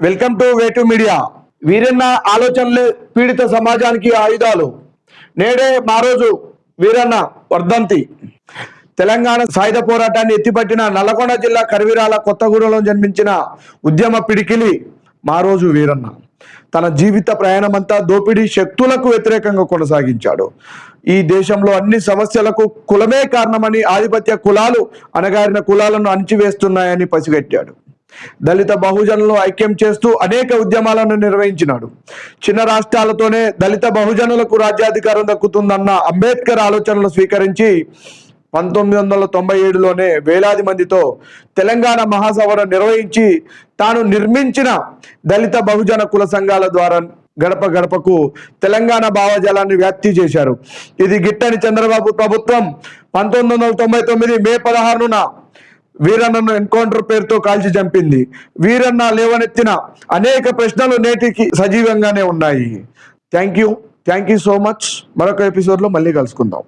Welcome to వేటు media. Veeranna ఆలోచనలే పీడిత సమాజానికి ఆయుధాలు. నేడే మా రోజు వీరన్న వర్ధంతి. తెలంగాణ సాయుధ పోరాటాన్ని ఎత్తిపట్టిన నల్లగొండ జిల్లా కరివిరాల కొత్తగూడెంలో జన్మించిన ఉద్యమ పిడికిలి మా రోజు వీరన్న తన జీవిత ప్రయాణమంతా దోపిడీ శక్తులకు వ్యతిరేకంగా కొనసాగించాడు. ఈ దేశంలో అన్ని సమస్యలకు కులమే కారణమని, ఆధిపత్య కులాలు అణగారిన కులాలను అణిచివేస్తున్నాయని పసిగట్టాడు. దళిత బహుజనులను ఐక్యం చేస్తూ అనేక ఉద్యమాలను నిర్వహించినాడు. చిన్న రాష్ట్రాలతోనే దళిత బహుజనులకు రాజ్యాధికారం దక్కుతుందన్న అంబేద్కర్ ఆలోచనలు స్వీకరించి 1997లోనే వేలాది మందితో తెలంగాణ మహాసభను నిర్వహించి తాను నిర్మించిన దళిత బహుజన కుల సంఘాల ద్వారా గడప గడపకు తెలంగాణ భావజాలాన్ని వ్యాప్తి చేశారు. ఇది గిట్టని చంద్రబాబు ప్రభుత్వం 1999 మే 16న వీరన్నను ఎన్కౌంటర్ పేరుతో కాల్చి చంపింది. వీరన్న లేవనెత్తిన అనేక ప్రశ్నలు నేటికి సజీవంగానే ఉన్నాయి. Thank you so much. మరొక ఎపిసోడ్లో మళ్ళీ కలుసుకుందాం.